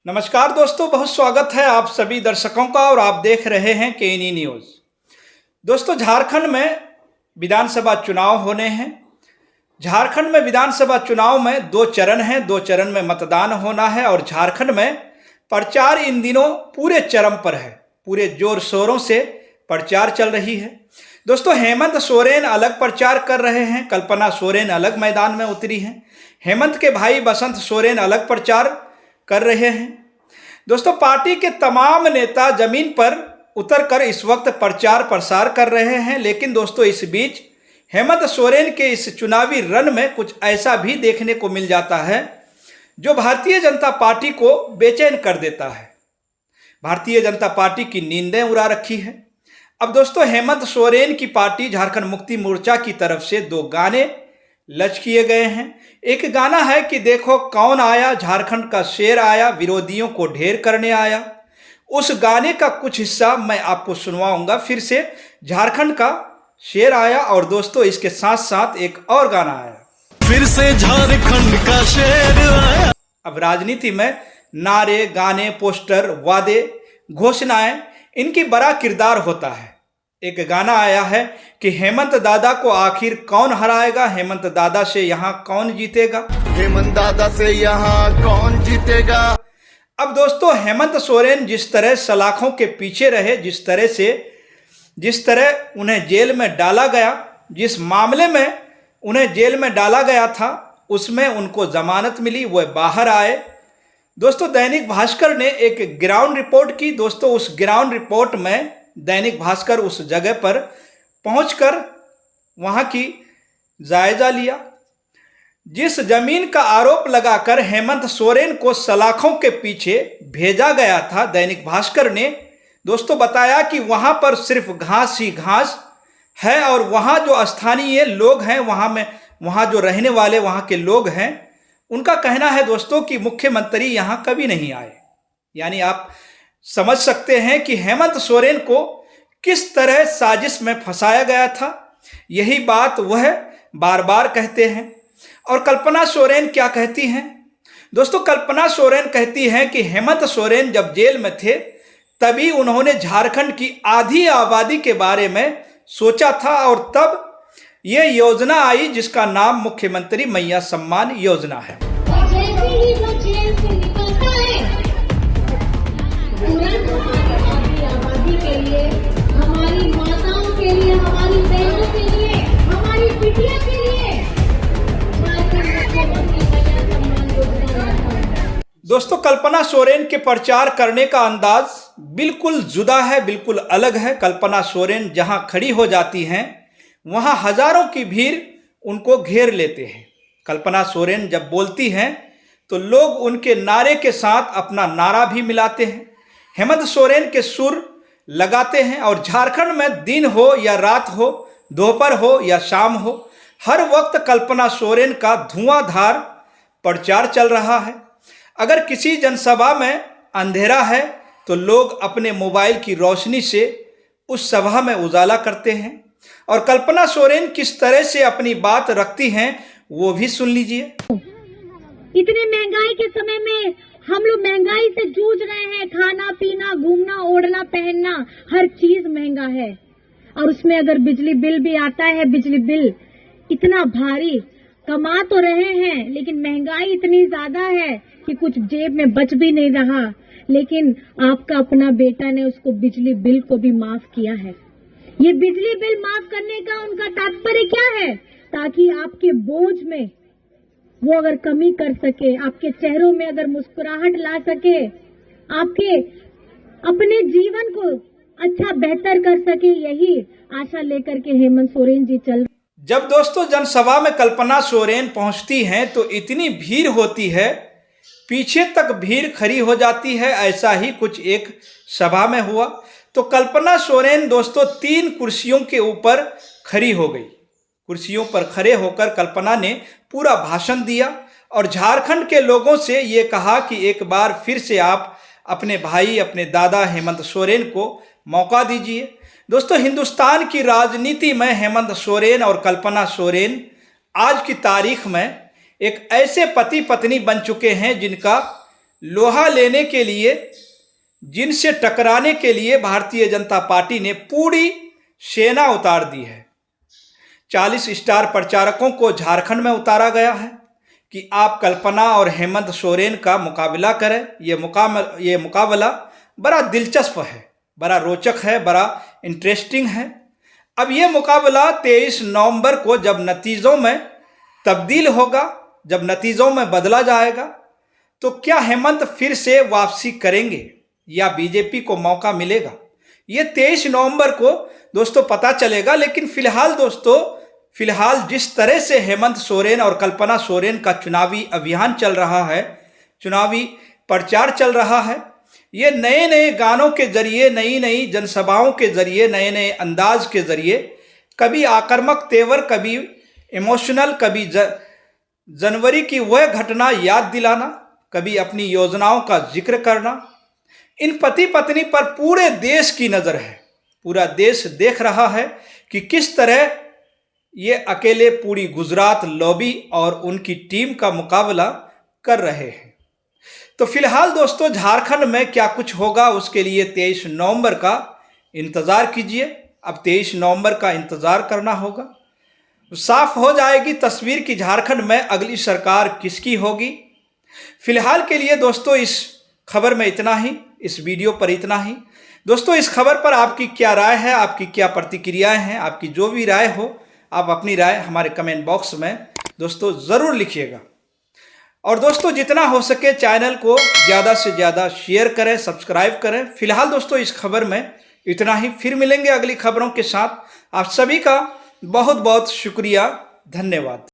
नमस्कार दोस्तों, बहुत स्वागत है आप सभी दर्शकों का और आप देख रहे हैं केनी न्यूज़। दोस्तों, झारखंड में विधानसभा चुनाव होने हैं। झारखंड में विधानसभा चुनाव में दो चरण हैं, दो चरण में मतदान होना है और झारखंड में प्रचार इन दिनों पूरे चरम पर है। पूरे जोर शोरों से प्रचार चल रही है। दोस्तों, हेमंत सोरेन अलग प्रचार कर रहे हैं, कल्पना सोरेन अलग मैदान में उतरी हैं। हेमंत के भाई बसंत सोरेन अलग प्रचार कर रहे हैं। दोस्तों, पार्टी के तमाम नेता जमीन पर उतरकर इस वक्त प्रचार प्रसार कर रहे हैं, लेकिन दोस्तों इस बीच हेमंत सोरेन के इस चुनावी रन में कुछ ऐसा भी देखने को मिल जाता है जो भारतीय जनता पार्टी को बेचैन कर देता है। भारतीय जनता पार्टी की नींदें उड़ा रखी है। अब दोस्तों, हेमंत सोरेन की पार्टी झारखंड मुक्ति मोर्चा की तरफ से दो गाने लच किए गए हैं। एक गाना है कि देखो कौन आया, झारखंड का शेर आया, विरोधियों को ढेर करने आया। उस गाने का कुछ हिस्सा मैं आपको सुनवाऊंगा फिर से। झारखंड का शेर आया और दोस्तों इसके साथ साथ एक और गाना आया, फिर से झारखंड का शेर आया। अब राजनीति में नारे, गाने, पोस्टर, वादे, घोषणाएं, इनकी बड़ा किरदार होता है। एक गाना आया है कि हेमंत दादा को आखिर कौन हराएगा, हेमंत दादा से यहाँ कौन जीतेगा, हेमंत दादा से यहाँ कौन जीतेगा। अब दोस्तों, हेमंत सोरेन जिस तरह सलाखों के पीछे रहे, जिस तरह उन्हें जेल में डाला गया, जिस मामले में उन्हें जेल में डाला गया था उसमें उनको जमानत मिली, वह बाहर आए। दोस्तों, दैनिक भास्कर ने एक ग्राउंड रिपोर्ट की। दोस्तों, उस ग्राउंड रिपोर्ट में दैनिक भास्कर उस जगह पर पहुंचकर वहां की जायजा लिया। जिस जमीन का आरोप लगाकर हेमंत सोरेन को सलाखों के पीछे भेजा गया था, दैनिक भास्कर ने दोस्तों बताया कि वहां पर सिर्फ घास ही घास है और वहां जो स्थानीय लोग हैं, वहां जो रहने वाले वहां के लोग हैं, उनका कहना है दोस्तों कि मुख्यमंत्री यहां कभी नहीं आए। यानी आप समझ सकते हैं कि हेमंत सोरेन को किस तरह साजिश में फंसाया गया था। यही बात वह बार बार कहते हैं। और कल्पना सोरेन क्या कहती हैं? दोस्तों, कल्पना सोरेन कहती हैं कि हेमंत सोरेन जब जेल में थे तभी उन्होंने झारखंड की आधी आबादी के बारे में सोचा था और तब ये योजना आई जिसका नाम मुख्यमंत्री मैया सम्मान योजना है। जैसे ही वो जेल से निकलता है, हमारी आबादी के लिए, हमारी माताओं के लिए, हमारी बहनों के लिए, हमारी बिटिया के लिए दोस्तों, कल्पना सोरेन के प्रचार करने का अंदाज बिल्कुल जुदा है, बिल्कुल अलग है। कल्पना सोरेन जहां खड़ी हो जाती हैं वहां हजारों की भीड़ उनको घेर लेते हैं। कल्पना सोरेन जब बोलती हैं तो लोग उनके नारे के साथ अपना नारा भी मिलाते हैं, हेमंत सोरेन के सुर लगाते हैं। और झारखंड में दिन हो या रात हो, दोपहर हो या शाम हो, हर वक्त कल्पना सोरेन का धुआंधार प्रचार चल रहा है। अगर किसी जनसभा में अंधेरा है तो लोग अपने मोबाइल की रोशनी से उस सभा में उजाला करते हैं। और कल्पना सोरेन किस तरह से अपनी बात रखती हैं वो भी सुन लीजिए। इतने महंगाई के समय में हम लोग महंगाई से जूझ रहे हैं। खाना पीना, घूमना, ओढ़ना, पहनना, हर चीज महंगा है। और उसमें अगर बिजली बिल भी आता है, बिजली बिल इतना भारी, कमा तो रहे हैं लेकिन महंगाई इतनी ज्यादा है कि कुछ जेब में बच भी नहीं रहा। लेकिन आपका अपना बेटा ने उसको बिजली बिल को भी माफ किया है। ये बिजली बिल माफ करने का उनका तात्पर्य क्या है? ताकि आपके बोझ में वो अगर कमी कर सके, आपके चेहरों में अगर मुस्कुराहट ला सके, आपके अपने जीवन को अच्छा बेहतर कर सके, यही आशा लेकर के हेमंत सोरेन जी चल। जब दोस्तों जनसभा में कल्पना सोरेन पहुंचती हैं तो इतनी भीड़ होती है, पीछे तक भीड़ खड़ी हो जाती है। ऐसा ही कुछ एक सभा में हुआ तो कल्पना सोरेन दोस्तों 3 कुर्सियों के ऊपर खड़ी हो गई। कुर्सियों पर खड़े होकर कल्पना ने पूरा भाषण दिया और झारखंड के लोगों से ये कहा कि एक बार फिर से आप अपने भाई, अपने दादा हेमंत सोरेन को मौका दीजिए। दोस्तों, हिंदुस्तान की राजनीति में हेमंत सोरेन और कल्पना सोरेन आज की तारीख में एक ऐसे पति पत्नी बन चुके हैं जिनका लोहा लेने के लिए, जिनसे टकराने के लिए भारतीय जनता पार्टी ने पूरी सेना उतार दी है। 40 स्टार प्रचारकों को झारखंड में उतारा गया है कि आप कल्पना और हेमंत सोरेन का मुकाबला करें। ये मुकाबला बड़ा दिलचस्प है, बड़ा रोचक है, बड़ा इंटरेस्टिंग है। अब ये मुकाबला 23 नवंबर को जब नतीजों में तब्दील होगा, जब नतीजों में बदला जाएगा, तो क्या हेमंत फिर से वापसी करेंगे या बीजेपी को मौका मिलेगा, ये 23 नवंबर को दोस्तों पता चलेगा। लेकिन फिलहाल जिस तरह से हेमंत सोरेन और कल्पना सोरेन का चुनावी अभियान चल रहा है, चुनावी प्रचार चल रहा है, ये नए नए गानों के जरिए, नई नई जनसभाओं के जरिए, नए नए अंदाज के जरिए, कभी आक्रामक तेवर, कभी इमोशनल, कभी जनवरी की वह घटना याद दिलाना, कभी अपनी योजनाओं का जिक्र करना। इन पति पत्नी पर पूरे देश की नज़र है, पूरा देश देख रहा है कि किस तरह ये अकेले पूरी गुजरात लॉबी और उनकी टीम का मुकाबला कर रहे हैं। तो फिलहाल दोस्तों झारखंड में क्या कुछ होगा उसके लिए 23 नवंबर का इंतज़ार कीजिए। अब 23 नवंबर का इंतज़ार करना होगा, साफ हो जाएगी तस्वीर कि झारखंड में अगली सरकार किसकी होगी। फिलहाल के लिए दोस्तों इस खबर में इतना ही, इस वीडियो पर इतना ही। दोस्तों इस खबर पर आपकी क्या राय है, आपकी क्या प्रतिक्रियाएं हैं, आपकी जो भी राय हो, आप अपनी राय हमारे कमेंट बॉक्स में दोस्तों ज़रूर लिखिएगा। और दोस्तों जितना हो सके चैनल को ज़्यादा से ज़्यादा शेयर करें, सब्सक्राइब करें। फिलहाल दोस्तों इस खबर में इतना ही, फिर मिलेंगे अगली खबरों के साथ। आप सभी का बहुत बहुत शुक्रिया, धन्यवाद।